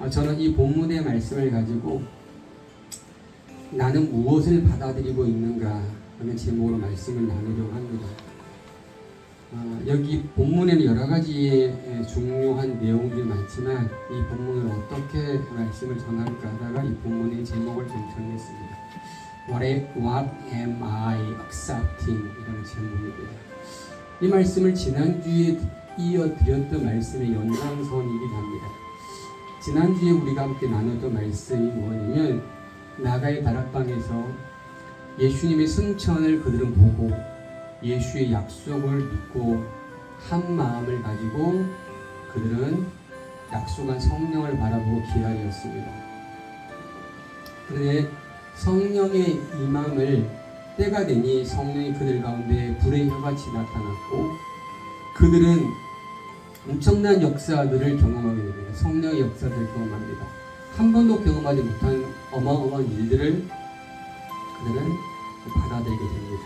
저는 이 본문의 말씀을 가지고 나는 무엇을 받아들이고 있는가 하는 제목으로 말씀을 나누려고 합니다. 여기 본문에는 여러 가지 중요한 내용들이 많지만 이 본문을 어떻게 말씀을 전할까 하다가 이 본문의 제목을 좀 정했습니다. What am I accepting? 이라는 제목입니다. 이 말씀을 지난주에 이어드렸던 말씀의 연장선이긴 합니다. 지난주에 우리가 함께 나눴던 말씀이 뭐냐면 나가의 다락방에서 예수님의 승천을 그들은 보고 예수의 약속을 믿고 한 마음을 가지고 그들은 약속한 성령을 바라보고 기다렸습니다. 그런데 성령의 임함을 때가 되니 성령이 그들 가운데 불의 혀같이 나타났고 그들은 엄청난 역사들을 경험하게 됩니다. 성령의 역사들을 경험합니다. 한 번도 경험하지 못한 어마어마한 일들을 그들은 받아들이게 됩니다.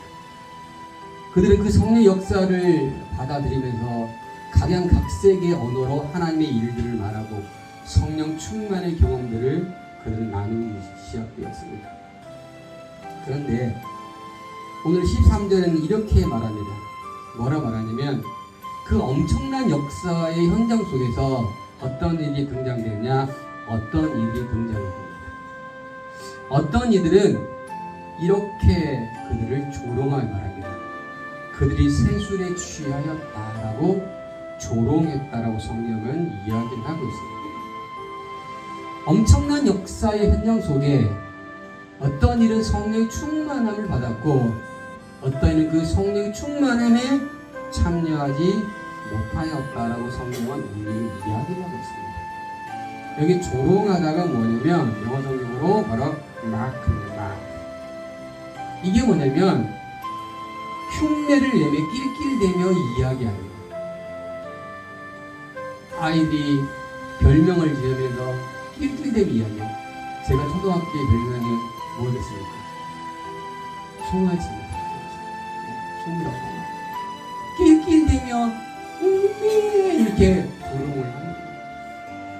그들은 그 성령의 역사를 받아들이면서 각양각색의 언어로 하나님의 일들을 말하고 성령 충만의 경험들을 그들은 나누기 시작되었습니다. 그런데 오늘 13절에는 이렇게 말합니다. 뭐라 말하냐면 그 엄청난 역사의 현장 속에서 어떤 일이 등장되느냐, 어떤 일이 등장됩니다. 어떤 이들은 이렇게 그들을 조롱하게 말합니다. 그들이 세술에 취하였다라고 조롱했다라고 성경은 이야기를 하고 있습니다. 엄청난 역사의 현장 속에 어떤 일은 성령의 충만함을 받았고 어떤 일은 그 성령의 충만함에 참여하지 못하였다라고 성경은 우리를 이야기를 하고 있습니다. 여기 조롱하다가 뭐냐면 영어 성경으로 바로 마크입니다. 이게 뭐냐면 흉내를 내며 낄낄대며 이야기하는 거예요. 아이들이 별명을 지으면서 낄낄대며 이야기해요. 제가 초등학교의 별명이 뭐였습니까? 송아지입니다. 송이라고 낄낄대며 이렇게 조롱을 합니다.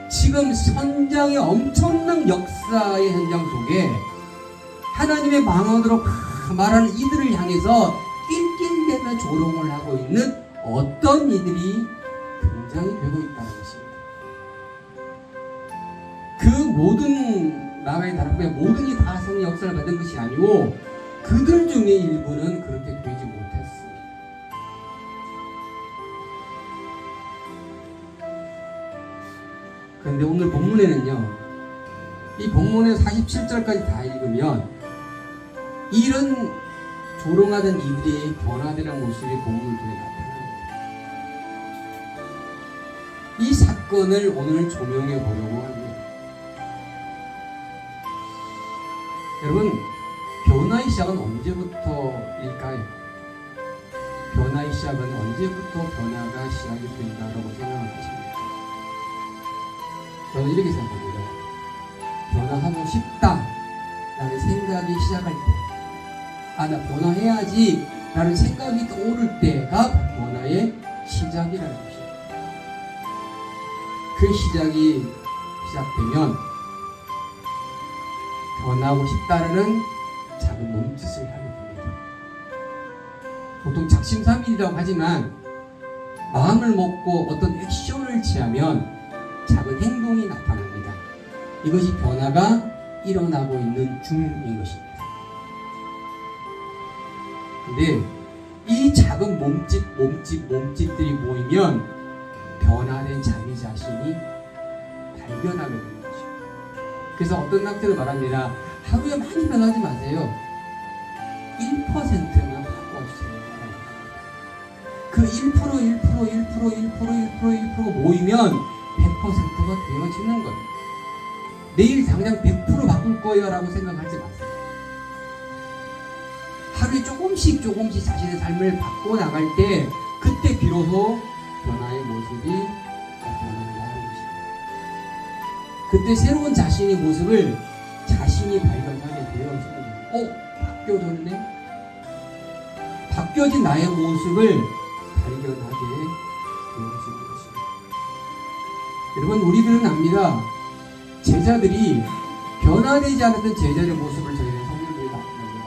지금 선장의 엄청난 역사의 현장 속에 하나님의 망언으로 말하는 이들을 향해서 낄낄대며 조롱을 하고 있는 어떤 이들이 등장이 되고 있다는 것입니다. 그 모든 나가의 다락방의 모든 이 다 성의 역사를 받은 것이 아니고 그들 중에 일부는 그렇게 되지 못했습니다. 그런데 오늘 본문에는요, 이 본문의 47절까지 다 읽으면 이런 조롱하던 이들의 변화되는 모습이 본문 중에 나타납니다. 이 사건을 오늘 조명해 보려고 합니다. 여러분, 변화의 시작은 언제부터일까요? 변화의 시작은 언제부터 변화가 시작이 된다고 생각하십니까? 저는 이렇게 생각합니다. 변화하고 싶다라는 생각이 시작할 때, 나 변화해야지 라는 생각이 떠오를 때가 변화의 시작이라는 것입니다. 그 시작이 시작되면 변화하고 싶다라는 작은 몸짓을 하게 됩니다. 보통 작심삼일이라고 하지만 마음을 먹고 어떤 액션을 취하면 작은 행동이 나타납니다. 이것이 변화가 일어나고 있는 중인 것입니다. 근데 이 작은 몸짓들이 모이면 변화된 자기 자신이 발견하게 됩니다. 그래서 어떤 학자를 말합니다. 하루에 많이 변하지 마세요. 1%만 바꿔주세요. 그 1% 모이면 100%가 되어지는 거예요. 내일 당장 100% 바꿀 거예요 라고 생각하지 마세요. 하루에 조금씩 자신의 삶을 바꿔나갈 때 그때 비로소 변화의 모습이 나타난다는 것입니다. 그때 새로운 자신의 모습을 자신이 발견하게 되어집니다. 바뀌어졌네? 바뀌어진 나의 모습을 발견하게 되어지는 것입니다. 여러분, 우리들은 압니다. 제자들이 변화되지 않았던 제자의 모습을 저희는 성경에 나옵니다.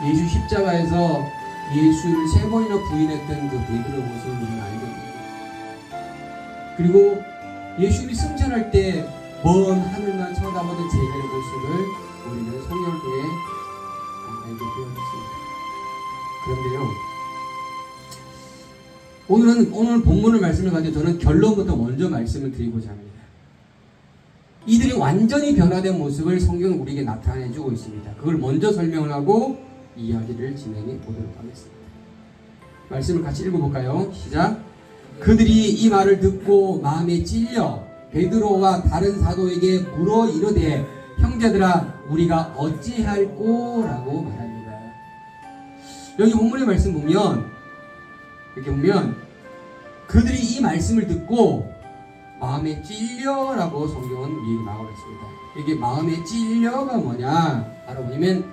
예수 십자가에서 예수를 3번이나 부인했던 그 베드로의 모습을 우리는 알게 됩니다. 그리고 예수님이 승천할 때 먼 하늘만 쳐다보던 제자의 모습을 우리는 성경을 통해 알게 되었습니다. 그런데요, 오늘 본문을 말씀을 가지고 저는 결론부터 먼저 말씀을 드리고자 합니다. 이들이 완전히 변화된 모습을 성경은 우리에게 나타내주고 있습니다. 그걸 먼저 설명을 하고 이야기를 진행해 보도록 하겠습니다. 말씀을 같이 읽어볼까요? 시작. 그들이 이 말을 듣고 마음에 찔려 베드로와 다른 사도에게 물어 이르되 형제들아 우리가 어찌할꼬? 라고 말합니다. 여기 본문의 말씀 보면 이렇게 보면 그들이 이 말씀을 듣고 마음에 찔려라고 성경은 우리에게 나오고 있습니다. 이게 마음에 찔려가 뭐냐? 바로 뭐냐면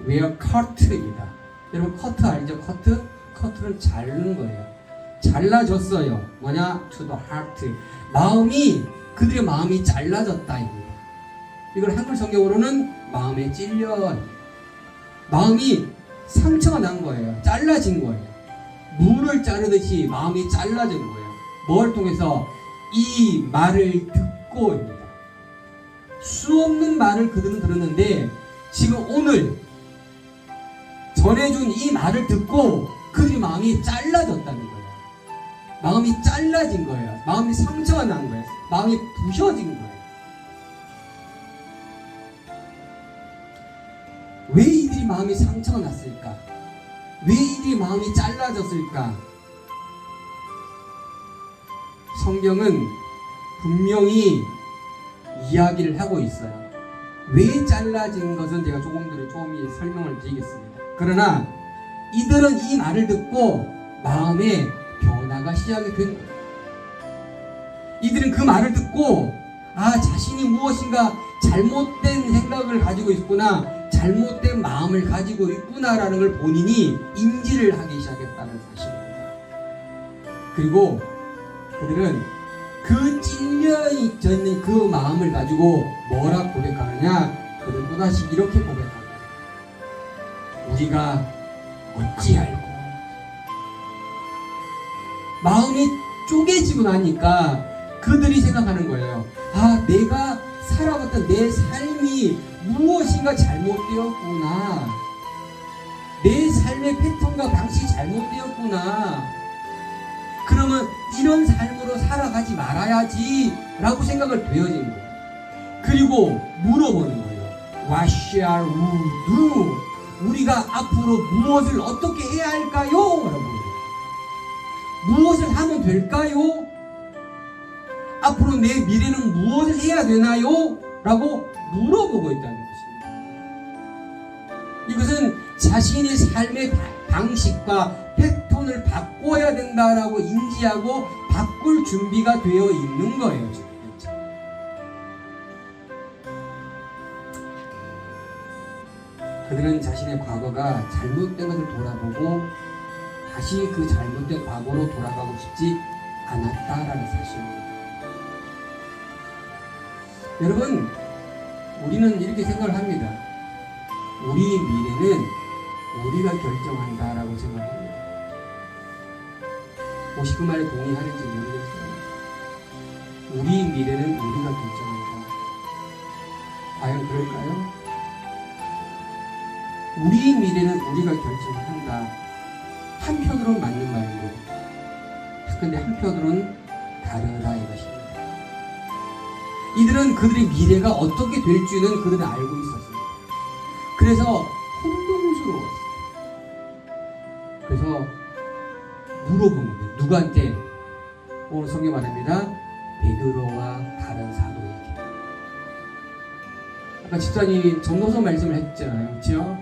were cut입니다. 여러분 커트 알죠? 커트는 자르는 거예요. 잘라졌어요. 뭐냐? to the heart. 그들의 마음이 잘라졌다입니다. 이걸 한글 성경으로는 마음에 찔려. 마음이 상처가 난 거예요. 잘라진 거예요. 물을 자르듯이 마음이 잘라진 거예요. 뭘 통해서? 이 말을 듣고입니다. 수없는 말을 그들은 들었는데 지금 오늘 전해준 이 말을 듣고 그들의 마음이 잘라졌다는 거예요. 마음이 잘라진 거예요. 마음이 상처가 난 거예요. 마음이 부셔진 거예요. 왜 이들이 마음이 상처가 났을까? 왜 이들이 마음이 잘라졌을까? 성경은 분명히 이야기를 하고 있어요. 왜 잘라진 것은 제가 조금 설명을 드리겠습니다. 그러나 이들은 이 말을 듣고 마음에 변화가 시작이 된 거예요. 이들은 그 말을 듣고 자신이 무엇인가 잘못된 생각을 가지고 있구나, 잘못된 마음을 가지고 있구나라는 걸 본인이 인지를 하기 시작했다는 사실입니다. 그리고 그들은 그 찔려있는 그 마음을 가지고 뭐라 고백하느냐? 그들은 또다시 이렇게 고백합니다. 우리가 어찌할꼬? 마음이 쪼개지고 나니까 그들이 생각하는 거예요. 내가 살아왔던 내 삶이 무엇인가 잘못되었구나. 내 삶의 패턴과 방식이 잘못되었구나. 그러면 이런 삶으로 살아가지 말아야지 라고 생각을 되어진 거예요. 그리고 물어보는 거예요. What shall we do? 우리가 앞으로 무엇을 어떻게 해야 할까요? 라고 무엇을 하면 될까요? 앞으로 내 미래는 무엇을 해야 되나요? 라고 물어보고 있다는 것입니다. 이것은 자신의 삶의 방식과 패턴을 바꿔야 된다라고 인지하고 바꿀 준비가 되어 있는 거예요. 지금. 그들은 자신의 과거가 잘못된 것을 돌아보고 다시 그 잘못된 과거로 돌아가고 싶지 않았다라는 사실입니다. 여러분, 우리는 이렇게 생각을 합니다. 우리의 미래는 우리가 결정한다라고 생각합니다. 혹시 그 말에 동의하는지 모르겠어요. 우리의 미래는 우리가 결정한다. 과연 그럴까요? 우리의 미래는 우리가 결정을 한다. 한편으로는 맞는 말이고, 근데 한편으로는 다르다 이것입니다. 이들은 그들의 미래가 어떻게 될지는 그들은 알고 있었습니다. 그래서 혼동스러웠어요. 그래서 물어본 거예요. 누구한테? 오늘 성경 말합니다. 베드로와 다른 사도에게. 아까 집사님이 전도서 말씀을 했잖아요. 그렇죠?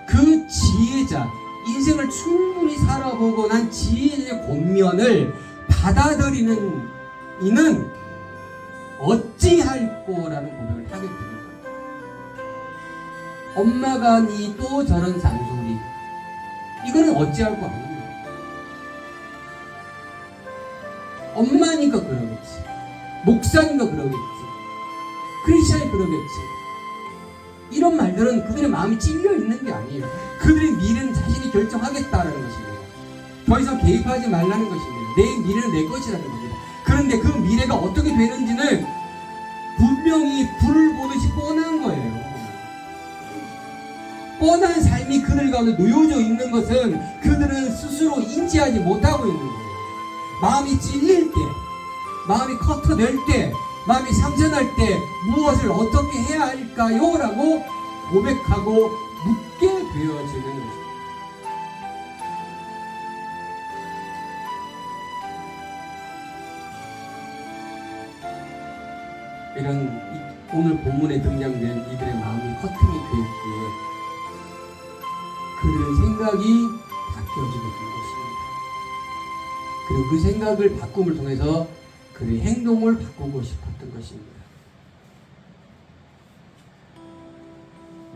그 지혜자, 인생을 충분히 살아보고 난 지혜의 권면을 받아들이는 이는 어찌할꼬라는 고백을 하게 되는 거예요. 엄마가 니 또 저런 잔소리. 이거는 어찌할꼬 아닙니다. 엄마니까 그러겠지. 목사니까 그러겠지. 크리스천이 그러겠지. 이런 말들은 그들의 마음이 찔려 있는 게 아니에요. 그들의 미래는 자신이 결정하겠다라는 것입니다. 더 이상 개입하지 말라는 것입니다. 내 미래는 내 것이라는 겁니다. 그런데 그 미래가 어떻게 되는지는 분명히 불을 보듯이 뻔한 거예요. 뻔한 삶이 그들 가운데 놓여져 있는 것은 그들은 스스로 인지하지 못하고 있는 거예요. 마음이 찔릴 때, 마음이 커터될 때, 마음이 상처날 때 무엇을 어떻게 해야 할까요? 라고 고백하고 묻게 되어지는 것입니다. 이런 오늘 본문에 등장된 이들의 마음이 커팅이 되었기에 그들의 생각이 바뀌어지게 된 것입니다. 그리고 그 생각을 바꿈을 통해서 그의 행동을 바꾸고 싶었던 것입니다.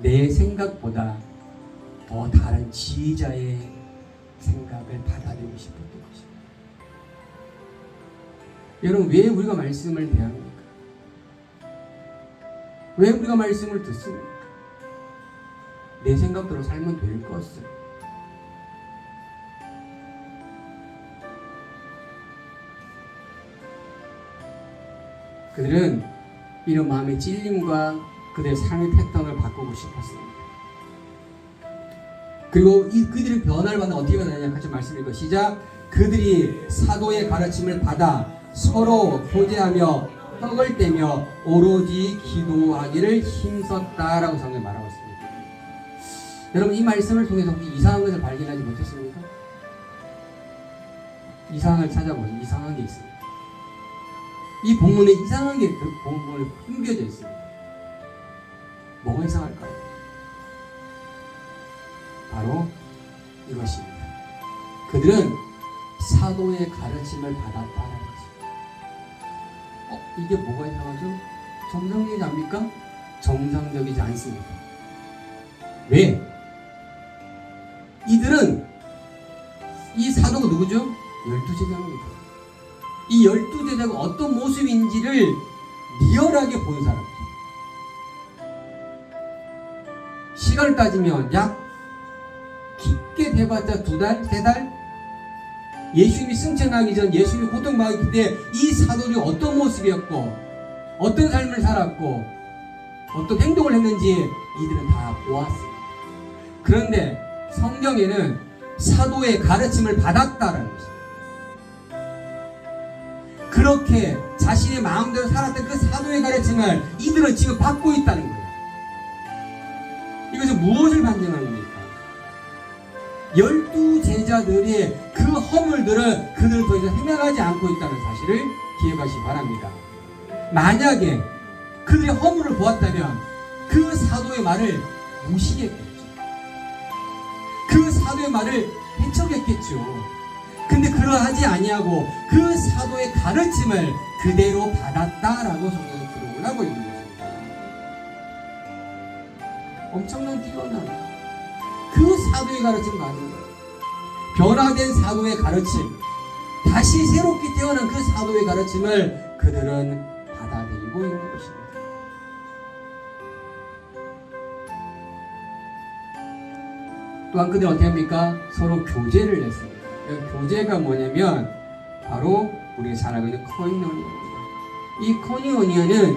내 생각보다 더 다른 지휘자의 생각을 받아들이고 싶었던 것입니다. 여러분, 왜 우리가 말씀을 대합니까? 왜 우리가 말씀을 듣습니까? 내 생각대로 살면 될 것을. 그들은 이런 마음의 찔림과 그들의 삶의 패턴을 바꾸고 싶었습니다. 그리고 그들의 변화를 받는 어떻게 변하냐 같이 말씀 읽어 시작. 그들이 사도의 가르침을 받아 서로 교제하며 떡을 떼며 오로지 기도하기를 힘썼다라고 성경에 말하고 있습니다. 여러분, 이 말씀을 통해서 혹시 이상한 것을 발견하지 못했습니까? 이상한 걸 찾아보세요. 이상한 게 있습니다. 이 본문에 이상한 게 그 본문에 숨겨져 있습니다. 뭐가 이상할까요? 바로 이것입니다. 그들은 사도의 가르침을 받았다는 것입니다. 이게 뭐가 이상하죠? 정상적이지 않습니까? 정상적이지 않습니다. 왜? 이들은 이 사도가 누구죠? 12제자입니다. 이 12제자가 어떤 모습인지를 리얼하게 본 사람입니다. 시간을 따지면 약 깊게 돼봤자 2달, 3달? 예수님이 승천하기 전, 예수님이 고통받을 때 이 사도들이 어떤 모습이었고 어떤 삶을 살았고 어떤 행동을 했는지 이들은 다 보았습니다. 그런데 성경에는 사도의 가르침을 받았다라는 것입니다. 그렇게 자신의 마음대로 살았던 그 사도의 가르침을 이들은 지금 받고 있다는 거예요. 이것은 무엇을 반증하는 겁니까? 12제자들이 그 허물들을 그들을 더 이상 생각하지 않고 있다는 사실을 기억하시기 바랍니다. 만약에 그들의 허물을 보았다면 그 사도의 말을 무시했겠죠. 그 사도의 말을 배척했겠죠. 근데 그러하지 아니하고 그 사도의 가르침을 그대로 받았다라고 성경에 기록을 하고 있는 것입니다. 엄청난 뛰어난 그 사도의 가르침을 받는 거예요. 변화된 사도의 가르침, 다시 새롭게 태어난 그 사도의 가르침을 그들은 받아들이고 있는 것입니다. 또한 그들은 어떻게 합니까? 서로 교제를 했습니다. 교제가 뭐냐면 바로 우리가 잘 알고 있는 코이노니아입니다. 이 코이노니아는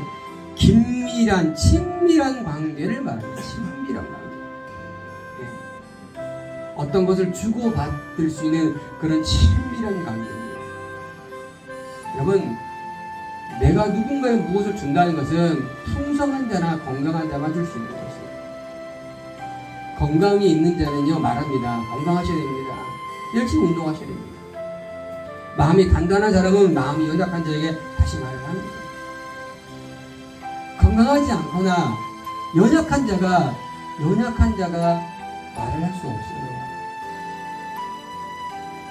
긴밀한, 친밀한 관계를 말합니다. 친밀한 관계. 네. 어떤 것을 주고받을 수 있는 그런 친밀한 관계입니다. 여러분, 내가 누군가에 무엇을 준다는 것은 풍성한 자나 건강한 자만 줄 수 있는 것입니다. 건강이 있는 자는요 말합니다. 건강하셔야 됩니다. 열심히 운동하셔야 됩니다. 마음이 단단한 사람은 마음이 연약한 자에게 다시 말을 합니다. 건강하지 않거나 연약한 자가 말을 할 수 없어요.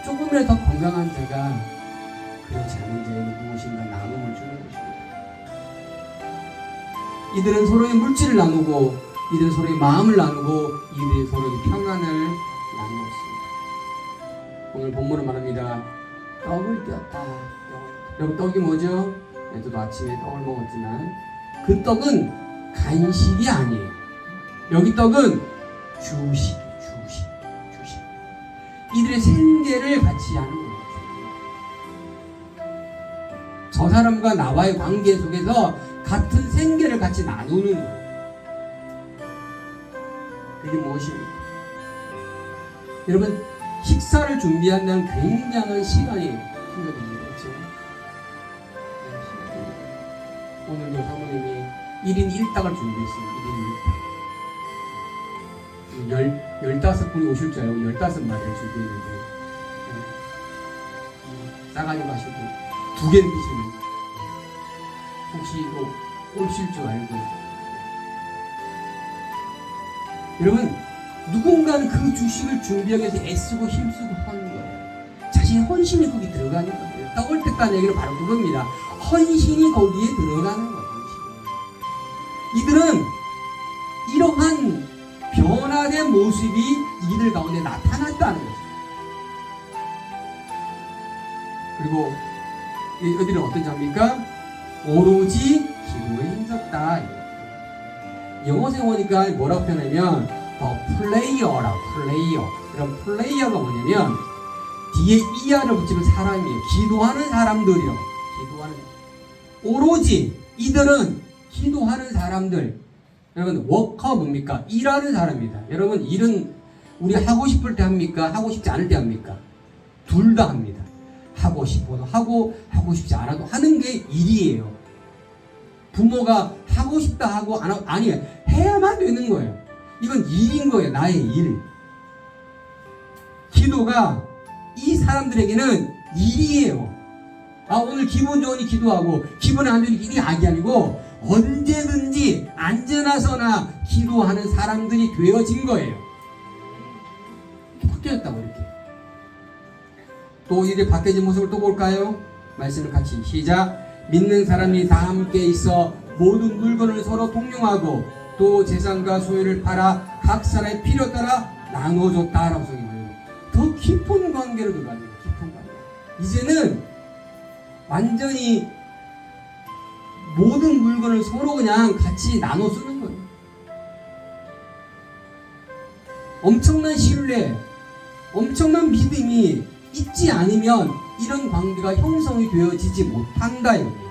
조금이라도 더 건강한 자가 그렇지 않은 자에게 무엇인가 나눔을 주는 것입니다. 이들은 서로의 물질을 나누고, 이들은 서로의 마음을 나누고, 이들이 서로의 평안을 나누었습니다. 오늘 본문은 말합니다. 떡을 떼었다. 여러분, 떡이 뭐죠? 저도 아침에 떡을 먹었지만 그 떡은 간식이 아니에요. 여기 떡은 주식. 이들의 생계를 같이 하는 거예요. 저 사람과 나와의 관계 속에서 같은 생계를 같이 나누는 거예요. 그게 무엇입니까? 여러분, 식사를 준비한다는 굉장한 시간이 필요합니다. 그렇죠? 오늘도 사모님이 1인 1닭을 준비했어요. 1인 1닭. 15분이 오실 줄 알고 15마리를 준비했는데, 싸가지 마시고 2개는 드시는, 혹시 오실 줄 알고. 여러분, 누군가는 그 주식을 준비하기 위해서 애쓰고 힘쓰고 하는 거예요. 자신의 헌신이 거기 들어가는 거예요. 떡을 뜯다는 얘기는 바로 그겁니다. 헌신이 거기에 들어가는 거예요. 이들은 이러한 변화된 모습이 이들 가운데 나타났다는 거죠. 그리고 이들은 어떤 자입니까? 오로지 기도에 힘썼다. 영어에 보니까 뭐라고 표현하면 플레이어라고, 플레이어. 그럼 플레이어가 뭐냐면 뒤에 ER을 붙이면 사람이에요. 기도하는 사람들이요. 기도하는, 오로지 이들은 기도하는 사람들. 여러분, 워커 뭡니까? 일하는 사람입니다. 여러분, 일은 우리 하고 싶을 때 합니까? 하고 싶지 않을 때 합니까? 둘 다 합니다. 하고 싶어도 하고 싶지 않아도 하는 게 일이에요. 부모가 하고 싶다 하고 안 하고, 아니에요. 해야만 되는 거예요. 이건 일인 거예요. 나의 일. 기도가 이 사람들에게는 일이에요. 오늘 기분 좋으니 기도하고 기분 안 좋으니 일이 아니고 언제든지 안전하서나 기도하는 사람들이 되어진 거예요. 이렇게 바뀌었다고. 이렇게 또 이제 바뀌어진 모습을 또 볼까요? 말씀을 같이 시작. 믿는 사람이 다 함께 있어 모든 물건을 서로 통용하고 또 재산과 소유를 팔아 각 사람의 필요 따라 나눠줬다라고 써있네요. 더 깊은 관계로 들어가는 거예요. 깊은 관계. 이제는 완전히 모든 물건을 서로 그냥 같이 나눠 쓰는 거예요. 엄청난 신뢰, 엄청난 믿음이 있지 않으면 이런 관계가 형성이 되어지지 못한다 이겁니다.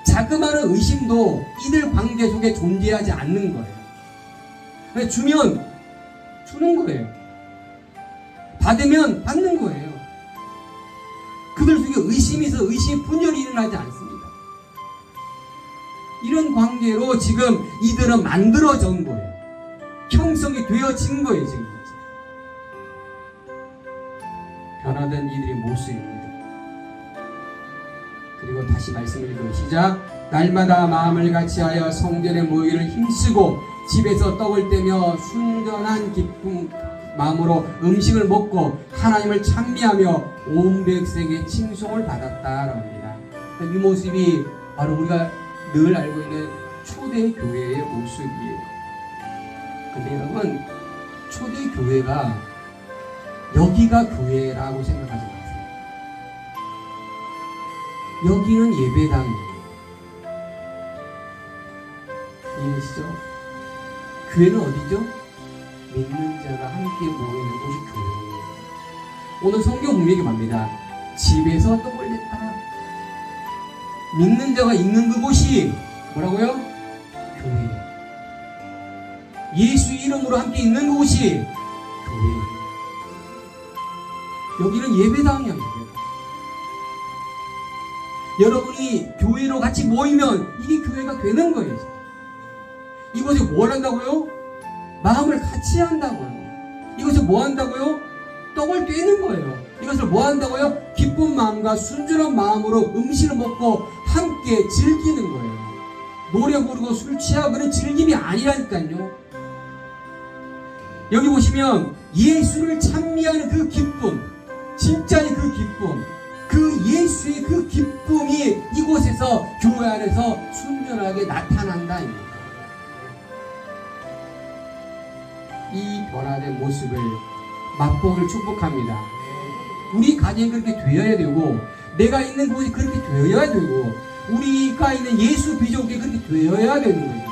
자그마한 의심도 이들 관계 속에 존재하지 않는 거예요. 주면 주는 거예요. 받으면 받는 거예요. 그들 속에 의심이 있어 의심의 분열이 일어나지 않습니다. 이런 관계로 지금 이들은 만들어진 거예요. 형성이 되어진 거예요. 지금 변화된 이들의 모습입니다. 그리고 다시 말씀을 읽으면 시작. 날마다 마음을 같이하여 성전에 모이기를 힘쓰고 집에서 떡을 떼며 순전한 기쁨 마음으로 음식을 먹고 하나님을 찬미하며 온 백성의 칭송을 받았다라고 합니다. 이 모습이 바로 우리가 늘 알고 있는 초대교회의 모습이에요. 근데 여러분, 초대교회가 여기가 교회라고 생각하지 마세요. 여기는 예배당이에요. 이해되시죠? 교회는 어디죠? 믿는 자가 함께 모이는 곳이 교회예요. 오늘 성경 분명히 말합니다. 집에서 떡을 냈다. 믿는 자가 있는 그곳이 뭐라고요? 교회. 예수 이름으로 함께 있는 곳이 교회. 여기는 예배당이야. 여러분이 교회로 같이 모이면 이게 교회가 되는 거예요. 이곳에 뭘 한다고요? 마음을 같이 한다고요. 이것을 뭐 한다고요? 떡을 떼는 거예요. 이것을 뭐 한다고요? 기쁜 마음과 순전한 마음으로 음식을 먹고 함께 즐기는 거예요. 노래 부르고 술 취하고 그런 즐김이 아니라니까요. 여기 보시면 예수를 찬미하는 그 기쁨, 진짜의 그 기쁨, 그 예수의 그 기쁨이 이곳에서 교회 안에서 순전하게 나타난다. 이 변화된 모습을 맛보기를 축복합니다. 우리 가정이 그렇게 되어야 되고 내가 있는 곳이 그렇게 되어야 되고 우리가 있는 예수 비족이 그렇게 되어야 되는 것입니다.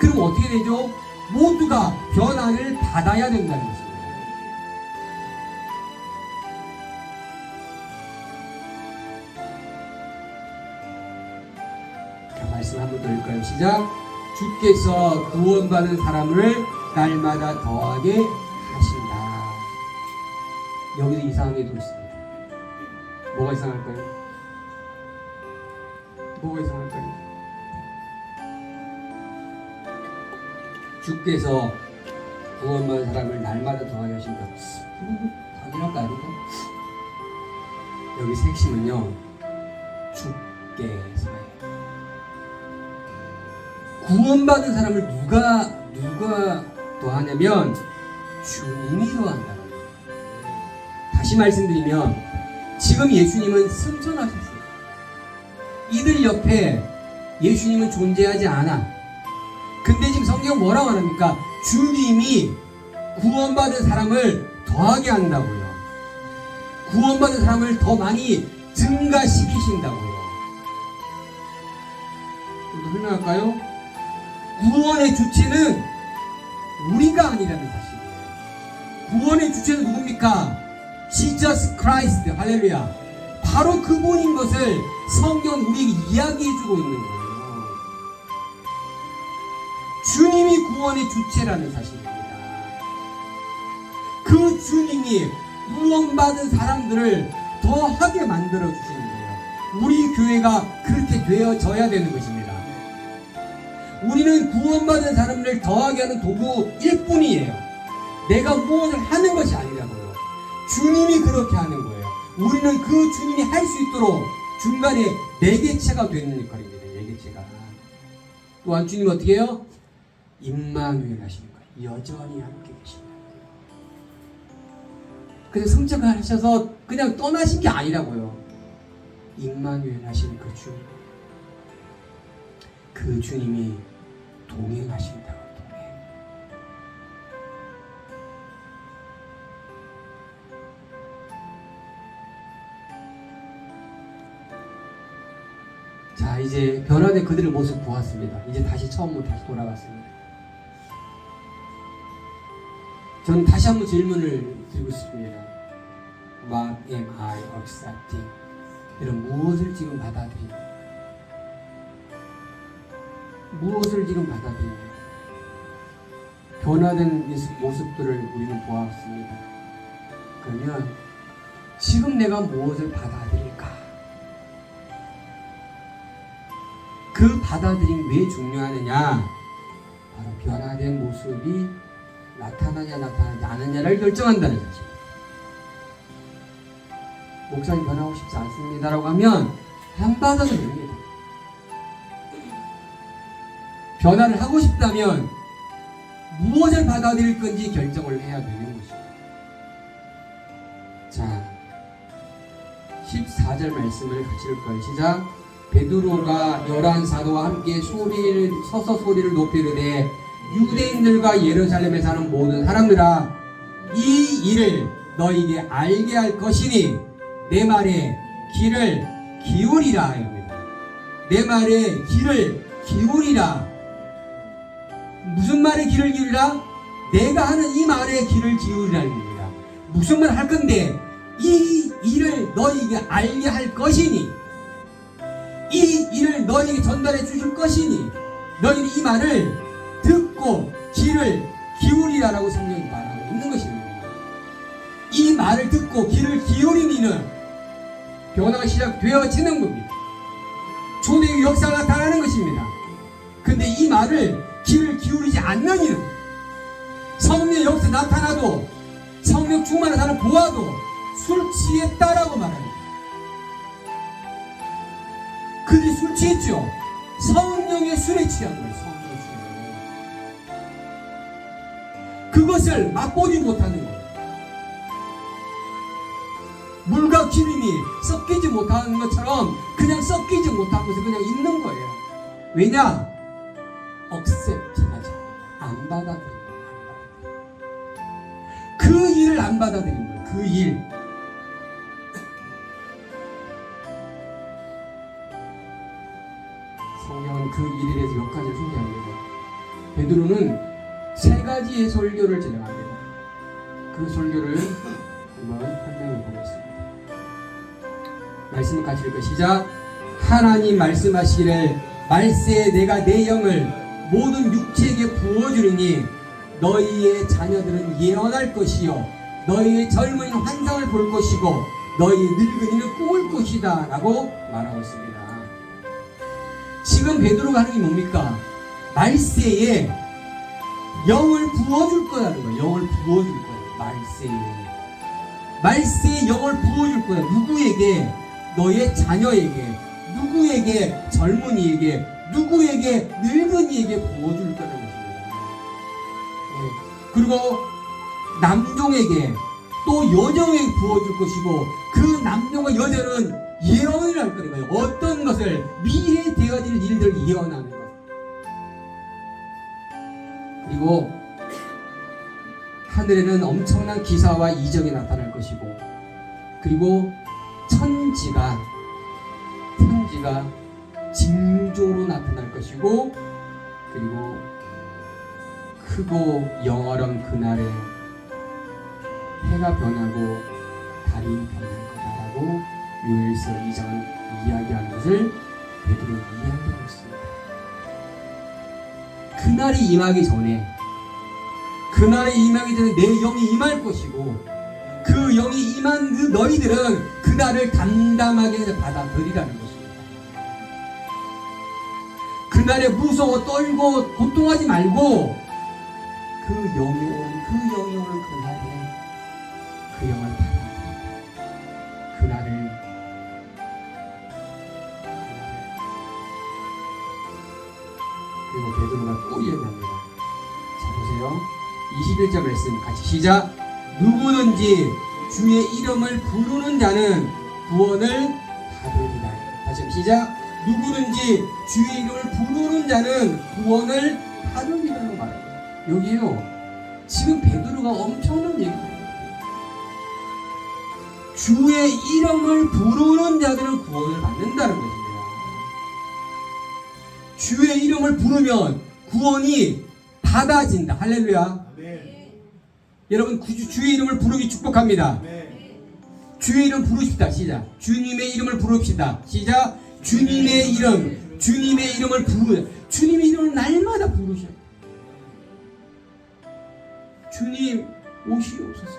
그럼 어떻게 되죠? 모두가 변화를 받아야 된다는 것입니다. 말씀 한 번 더 읽을까요? 시작. 주께서 구원받은 사람을 날마다 더하게 하신다. 여기서 이상한 게 또 있습니다. 뭐가 이상할까요? 뭐가 이상할까요? 주께서 구원받은 사람을 날마다 더하게 하신다. 당연할까 아닌가? 여기 핵심은요, 주께서예요. 구원받은 사람을 누가 더하냐면 주님이 더한다. 다시 말씀드리면 지금 예수님은 승천하셨어요. 이들 옆에 예수님은 존재하지 않아. 근데 지금 성경 뭐라고 합니까? 주님이 구원받은 사람을 더하게 한다고요. 구원받은 사람을 더 많이 증가시키신다고요. 좀 더 설명할까요? 구원의 주체는 우리가 아니라는 사실이에요. 구원의 주체는 누굽니까? Jesus Christ. 할렐루야. 바로 그분인 것을 성경은 우리에게 이야기해주고 있는 거예요. 주님이 구원의 주체라는 사실입니다. 그 주님이 구원받은 사람들을 더하게 만들어주시는 거예요. 우리 교회가 그렇게 되어져야 되는 것입니다. 우리는 구원받은 사람을 더하게 하는 도구일 뿐이에요. 내가 무엇을 하는 것이 아니라고요. 주님이 그렇게 하는 거예요. 우리는 그 주님이 할 수 있도록 중간에 매개체가 되는 역할입니다. 매개체가. 또한 주님은 어떻게 해요? 임마누엘 하시는 거예요. 여전히 함께 계십니다. 그래서 승천하셔서 그냥 떠나신 게 아니라고요. 임마누엘 하시는 그 주님. 그 주님이 동행하신다고. 동행. 자, 이제 변화된 그들의 모습 보았습니다. 이제 다시 처음으로 다시 돌아갔습니다. 저는 다시 한번 질문을 드리고 싶습니다. What am I accepting? 여러분, 무엇을 지금 받아들이나요? 무엇을 지금 받아들이나요? 변화된 모습들을 우리는 보았습니다. 그러면 지금 내가 무엇을 받아들일까? 그 받아들임이 왜 중요하느냐? 바로 변화된 모습이 나타나냐 나타나지 않느냐를 결정한다는 사실. 목사님 변하고 싶지 않습니다라고 하면 안 받아들입니다. 변화를 하고 싶다면 무엇을 받아들일 건지 결정을 해야 되는 것입니다. 자, 14절 말씀을 같이 읽을까요? 시작. 베드로가 11사도와 함께 서서 소리를 높이르되 유대인들과 예루살렘에 사는 모든 사람들아, 이 일을 너희에게 알게 할 것이니 내 말에 귀를 기울이라 합니다. 내 말에 귀를 기울이라. 무슨 말에 귀를 기울이라? 내가 하는 이 말에 귀를 기울이라는 겁니다. 무슨 말 할 건데 이 일을 너희에게 알게 할 것이니, 이 일을 너희에게 전달해 주실 것이니 너희는 이 말을 듣고 귀를 기울이라라고 성경이 말하고 있는 것입니다. 이 말을 듣고 귀를 기울인 이는 변화가 시작되어지는 겁니다. 초대의 역사가 나타나는 것입니다. 근데 이 말을 귀를 기울이지 않는 이는 성령의 역사 나타나도 성령 충만한 사람 보아도 술 취했다라고 말합니다. 그들이 술 취했죠. 성령의 술에 취한 거예요. 성령의 술에. 그것을 맛보지 못하는 거예요. 물과 기름이 섞이지 못하는 것처럼 그냥 섞이지 못하면서 그냥 있는 거예요. 왜냐? 억셉팅하지 안 받아들인 거예요. 그 일을 안 받아들인 거예요. 그 일. 성경은 그 일에 대해서 몇 가지를 소개합니다. 베드로는 세 가지의 설교를 진행합니다. 그 설교를 한번 설명해 보겠습니다. 말씀을 같이 읽고 시작. 하나님 말씀하시기를 말세에 내가 내 영을 모든 육체에게 부어주리니 너희의 자녀들은 예언할 것이요 너희의 젊은이는 환상을 볼 것이고 너희의 늙은이는 꿈을 것이다 라고 말하고 있습니다. 지금 베드로가 하는 게 뭡니까? 말세에 영을 부어줄 거라는 거예요. 영을 부어줄 거예요. 말세에 영을 부어줄 거야. 누구에게? 너의 자녀에게, 누구에게? 젊은이에게, 누구에게? 늙은이에게 부어줄 거라는 것입니다. 그리고 남종에게 또 여종에게 부어줄 것이고 그 남종과 여자는 예언을 할 거라는 거예요. 어떤 것을? 미래에 되어질 일들을 예언하는 것. 그리고 하늘에는 엄청난 기사와 이적이 나타날 것이고 그리고 천지가 징조로 나타날 것이고 그리고 크고 영원한 그날에 해가 변하고 달이 변할 거다라고 요엘서 2장은 이야기하는 것을 베드로는 이야기하고 있습니다. 그날이 임하기 전에 내 영이 임할 것이고 그 영이 임한 그 너희들은 그날을 담담하게 받아들이라는 것입니다. 그날에 무서워 떨고 고통하지 말고 그 영이 오는 그날에 그 영을 받아들이라. 그날을 그리고 베드로가 또 이야기합니다. 자 보세요. 21절 말씀 같이 시작. 누구든지 주의 이름을 부르는 자는 구원을 받으리라. 다시 한번 시작. 누구든지 주의 이름을 부르는 자는 구원을 받으리라고 말합니다. 여기요 지금 베드로가 엄청난 얘기를 합니다. 주의 이름을 부르는 자들은 구원을 받는다는 것입니다. 주의 이름을 부르면 구원이 받아진다. 할렐루야. 여러분 주의 이름을 부르기 축복합니다. 주의 이름 부르십시다. 시작. 주님의 이름을 부릅시다. 시작. 주님의 이름을 부르. 주님의 이름을 날마다 부르셔요. 주님 오시옵소서.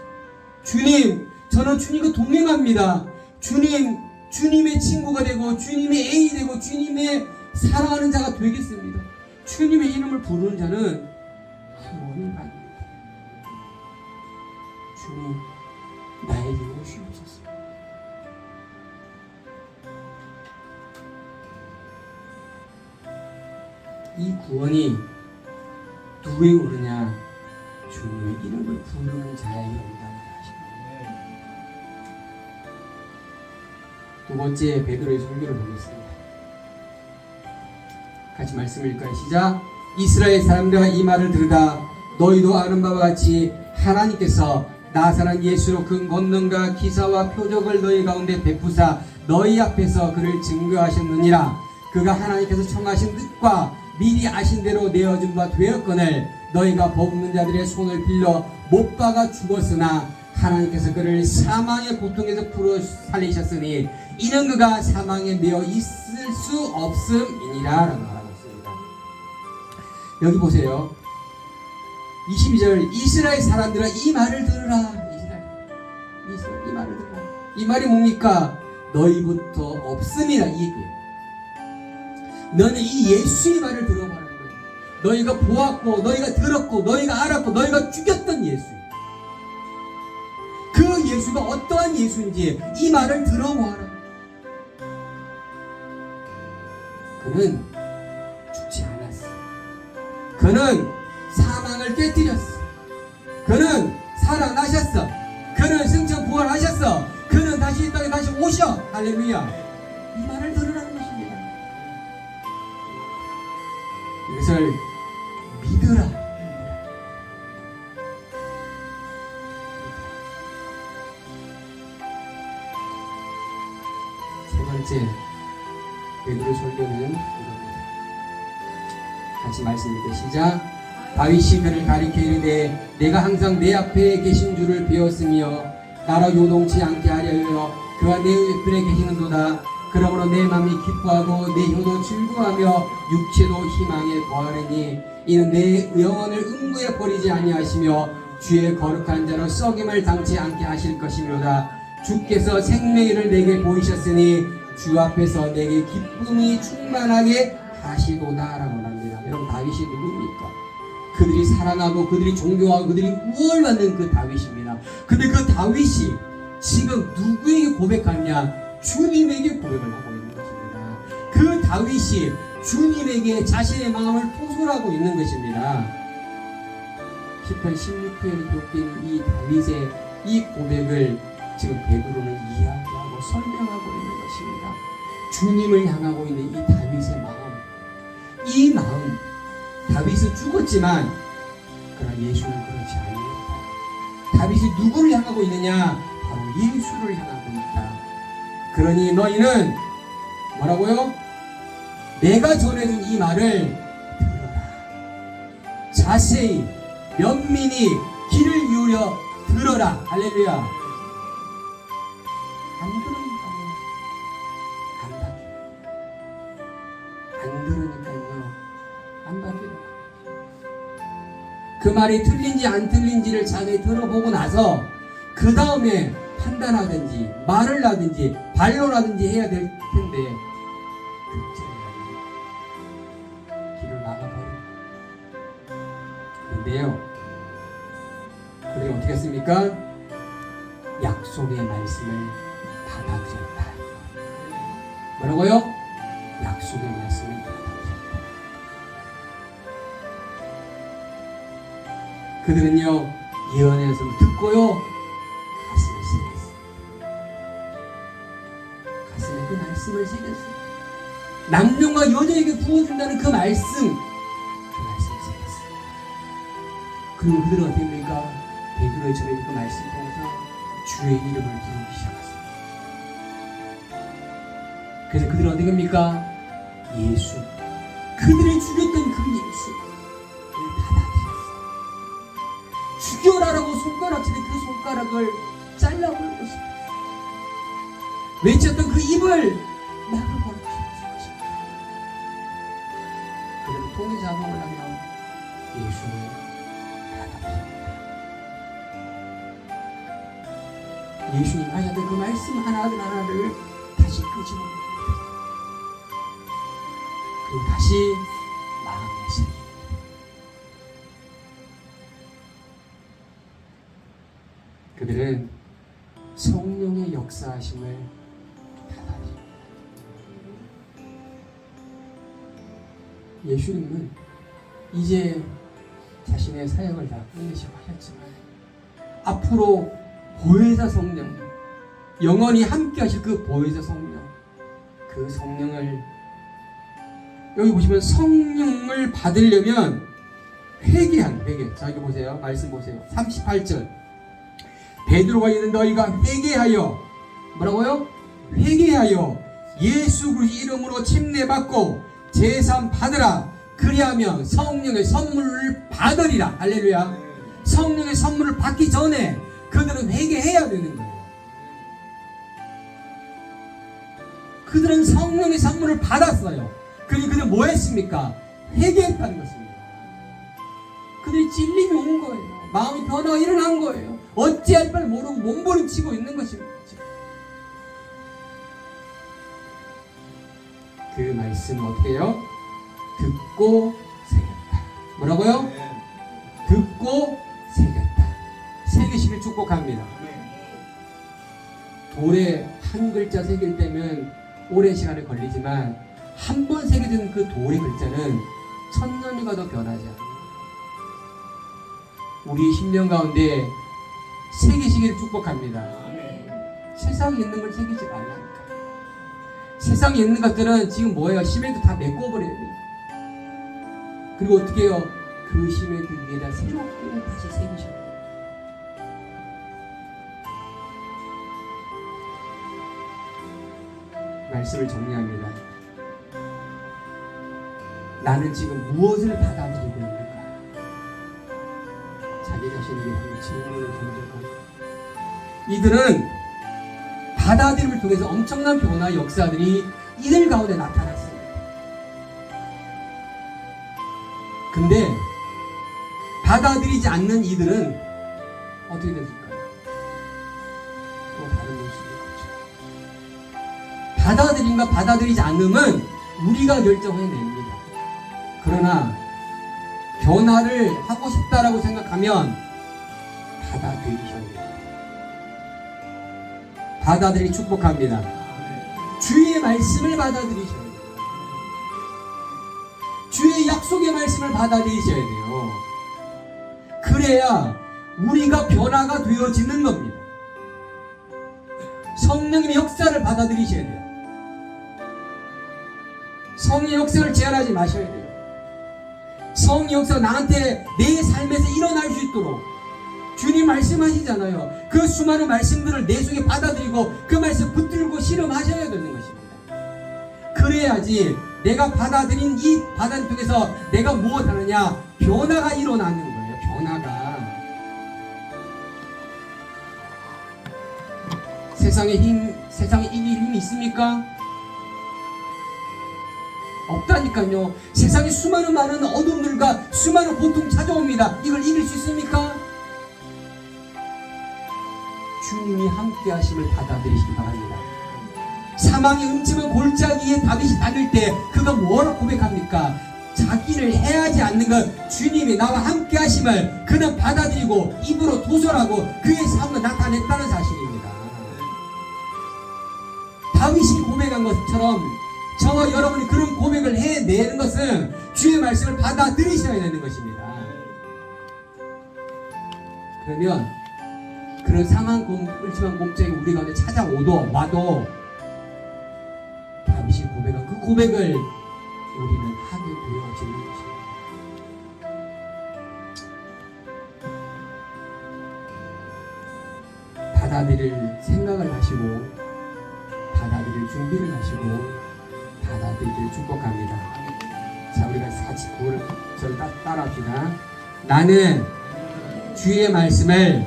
주님 저는 주님과 동행합니다. 주님의 친구가 되고 주님의 애인이 되고 주님의 사랑하는 자가 되겠습니다. 주님의 이름을 부르는 자는 구원을 받습니다. 주님 나에게 오시옵소서. 이 구원이 누구에게 오느냐? 주님의 이름을 부르는 자에게 온다는 것입니다. 두 번째 베드로의 설교를 보겠습니다. 같이 말씀을 읽을까요? 시작. 이스라엘 사람들아 이 말을 들으라. 너희도 아는 바와 같이 하나님께서 나사렛 예수로 그 권능과 기사와 표적을 너희 가운데 베푸사 너희 앞에서 그를 증거하셨느니라. 그가 하나님께서 청하신 뜻과 미리 아신 대로 내어준 바 되었거늘 너희가 법없는 자들의 손을 빌려 못 박아 죽었으나 하나님께서 그를 사망의 고통에서 풀어 살리셨으니 이는 그가 사망에 매어 있을 수 없음이니라 라고 말하고 있습니다. 여기 보세요. 22절 이스라엘 사람들아 이 말을 들으라. 이스라엘 이 말을 들으라. 이 말이 뭡니까? 너희부터 없음이라 이 얘기예요. 너는 이 예수의 말을 들어보라는 거예요. 너희가 보았고 너희가 들었고 너희가 알았고 너희가 죽였던 예수. 그 예수가 어떠한 예수인지 이 말을 들어보아라. 그는 죽지 않았어. 그는 사망을 깨뜨렸어. 그는 살아나셨어. 그는 승천 부활하셨어. 그는 다시 이 땅에 다시 오셔. 할렐루야. 이 말을 들으라는 것입니다. 이것을 믿으라. 세 번째 베드로 설교는 이겁니다. 같이 말씀 읽게 시작. 다윗이 그를 가리켜 이르되 내가 항상 내 앞에 계신 줄을 배웠으며 나로 요동치 않게 하려 그가 내 옆에 계시는도다. 그러므로 내 마음이 기뻐하고 내 혀도 즐거워하며 육체도 희망에 거하리니 이는 내 영혼을 음부에 버리지 아니하시며 주의 거룩한 자로 썩임을 당치 않게 하실 것이므로다. 주께서 생명을 내게 보이셨으니 주 앞에서 내게 기쁨이 충만하게 하시도다 라고 합니다. 여러분, 다윗이 누굽니까? 그들이 사랑하고 그들이 존경하고 그들이 우월받는 그 다윗입니다. 근데 그 다윗이 지금 누구에게 고백하냐? 주님에게 고백을 하고 있는 것입니다. 그 다윗이 주님에게 자신의 마음을 토설하고 있는 것입니다. 시편 16편에 기록된 이 다윗의 이 고백을 지금 베드로는 이야기하고 설명하고 있는 것입니다. 주님을 향하고 있는 이 다윗의 마음, 이 마음, 다윗은 죽었지만 그러나 예수는 그렇지 아니었다. 다윗이 누구를 향하고 있느냐? 바로 예수를 향하고 있다. 그러니 너희는 뭐라고요? 내가 전해준 이 말을 들어라. 자세히 면밀히 귀를 기울여 들어라. 할렐루야. 안 들으니까요. 안 받아요. 안 들으니까요. 안 받아요. 그 말이 틀린지 안 틀린지를 자세히 들어보고 나서 그 다음에 판단하든지 말을 하든지 반론하든지 해야 될 텐데 길을 막아버리고. 그런데요, 그들이 어떻게 했습니까? 약속의 말씀을 받아들였다. 뭐라고요? 약속의 말씀을 받아들였다. 그들은요, 예언의 말씀을 듣고요, 그 말씀을 새겼어요. 남녀가 여자에게 부어준다는 그 말씀을 새겼어요. 그리고 그들은 어떻게 됩니까? 베드로의 전해 그 말씀 통해서 주의 이름을 부르기 시작했어요. 그래서 그들은 어떻게 됩니까? 예수, 그들이 죽였던 그 예수를 받아들였어요. 죽여라라고 손가락질에 그 손가락을 잘라버린 것입니다. 외쳤던 그 입을 막아버리는 것입니다. 그들은 통일 작업을 하며 예수를 받아들입니다. 예수님 하셨던 그 말씀 하나를 다시 끄집어냅니다. 그리고 다시 마음에 새깁니다. 그들은 성령의 역사하심을 예수님은 이제 자신의 사역을 다 끝내시고 하셨지만 앞으로 보혜사 성령, 영원히 함께 하실 그 보혜사 성령, 그 성령을 여기 보시면 성령을 받으려면 회개. 자, 여기 보세요. 말씀 보세요. 38절. 베드로가 있는 너희가 회개하여 뭐라고요? 회개하여 예수 그리스도 이름으로 침례받고 제삼 받으라. 그리하면 성령의 선물을 받으리라. 할렐루야. 성령의 선물을 받기 전에 그들은 회개해야 되는 거예요. 그들은 성령의 선물을 받았어요. 그리고 그들은 뭐 했습니까? 회개했다는 것입니다. 그들이 찔림이 온 거예요. 마음이 변화가 일어난 거예요. 어찌할 바를 모르고 몸부림치고 있는 것입니다. 그 말씀은 어떻게 해요? 듣고 새겼다. 뭐라고요? 듣고 새겼다. 새기시길 축복합니다. 돌에 한 글자 새길 때면 오랜 시간이 걸리지만 한 번 새겨진 그 돌의 글자는 천년이 가도 변하지 않아요. 우리 심령 가운데 새기시기를 축복합니다. 세상에 있는 걸 새기지 말라니까. 세상에 있는 것들은 지금 뭐예요? 시멘트 다 메꿔버려야 돼요. 그리고 어떻게 해요? 그 시멘트 위에다 새롭게 다시 새기셔야 돼요. 말씀을 정리합니다. 나는 지금 무엇을 받아들이고 있는가? 자기 자신에게 한번 질문을 던져봐. 이들은 받아들임을 통해서 엄청난 변화 역사들이 이들 가운데 나타났습니다. 근데 받아들이지 않는 이들은 어떻게 됐을까요? 또 다른 모습이겠죠. 받아들임과 받아들이지 않음은 우리가 결정해냅니다. 그러나 변화를 하고 싶다라고 생각하면 받아들이셔야 됩니다. 받아들이 축복합니다. 주의 말씀을 받아들이셔야 돼요. 주의 약속의 말씀을 받아들이셔야 돼요. 그래야 우리가 변화가 되어지는 겁니다. 성령님의 역사를 받아들이셔야 돼요. 성의 역사를 제한하지 마셔야 돼요. 성의 역사가 나한테 내 삶에서 일어날 수 있도록 주님 말씀하시잖아요. 그 수많은 말씀들을 내 속에 받아들이고 그 말씀 붙들고 실험하셔야 되는 것입니다. 그래야지 내가 받아들인 이 받아들임 속에서 내가 무엇 하느냐? 변화가 일어나는 거예요. 변화가. 세상에 이길 힘이 있습니까? 없다니까요. 세상에 수많은 많은 어둠들과 수많은 고통 찾아옵니다. 이걸 이길 수 있습니까? 주님이 함께 하심을 받아들이시기 바랍니다. 사망의 음침한 골짜기에 다윗이 다닐 때 그가 뭐라고 고백합니까? 자기를 해하지 않는 것, 주님이 나와 함께 하심을 그는 받아들이고 입으로 도설하고 그의 삶을 나타냈다는 사실입니다. 다윗이 고백한 것처럼 저와 여러분이 그런 고백을 해내는 것은 주의 말씀을 받아들이셔야 되는 것입니다. 그러면 그런 상한 음침한 골짜기 우리 가운데 와도 다윗이 고백한 그 고백을 우리는 하게 되어지는 것입니다. 받아들일 생각을 하시고 받아들일 준비를 하시고 받아들이기를 축복합니다. 자, 우리가 49절 따라합시다. 나는 주의 말씀을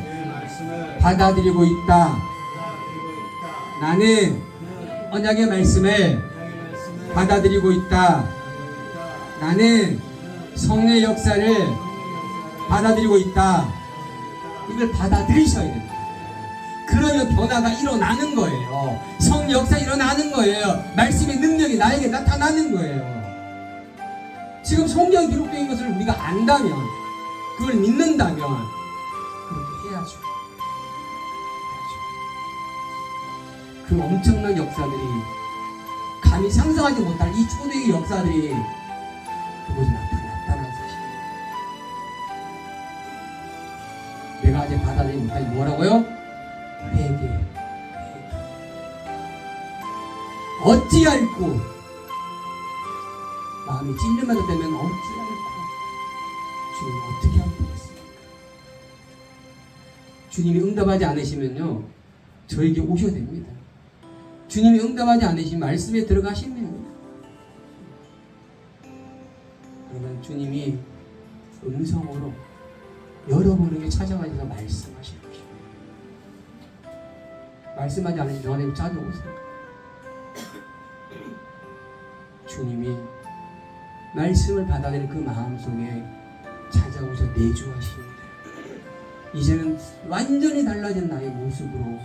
받아들이고 있다. 나는 언약의 말씀을 받아들이고 있다. 나는 성령의 역사를 받아들이고 있다. 이걸 받아들이셔야 됩니다. 그러면 변화가 일어나는 거예요. 성 역사 일어나는 거예요. 말씀의 능력이 나에게 나타나는 거예요. 지금 성경에 기록된 것을 우리가 안다면, 그걸 믿는다면 그렇게 해야죠. 그 엄청난 역사들이 감히 상상하지 못할 이 초대의 역사들이 그곳에 나타났다는 사실입니다. 내가 아직 받아들이지 못하니 뭐라고요? 회개. 어찌 앓고 마음이 찔림마다 되면 어찌 앓고 주님 어떻게 하면 되겠습니까? 주님이 응답하지 않으시면요 저에게 오셔야 됩니다. 주님이 응답하지 않으시면 말씀에 들어가시면 됩니다. 그러면 주님이 음성으로 여러분에게 찾아가셔서 말씀하실 것입니다. 말씀하지 않으시면 저한테 찾아오세요. 주님이 말씀을 받아들이는 그 마음속에 찾아오셔서 내주하십니다. 이제는 완전히 달라진 나의 모습으로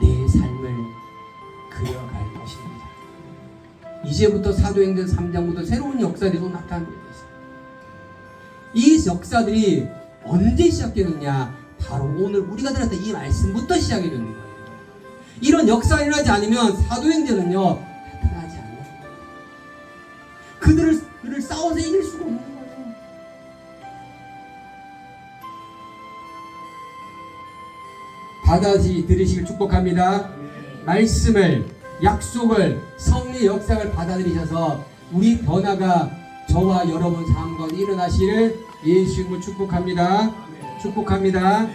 내 삶을 그려갈 것입니다. 이제부터 사도행전 3장부터 새로운 역사들이 또 나타납니다. 이 역사들이 언제 시작되느냐? 바로 오늘 우리가 들었던 이 말씀부터 시작이 되는 거예요. 이런 역사가 일어나지 않으면 사도행전은요 나타나지 않는 거예요. 그들을 싸워서 이길 수가 없는 거예요. 받아들이시길 축복합니다. 말씀을, 약속을, 성령의 역사를 받아들이셔서 우리 변화가 저와 여러분 삶 가운데 일어나시를 예수 이름으로 축복합니다. 축복합니다.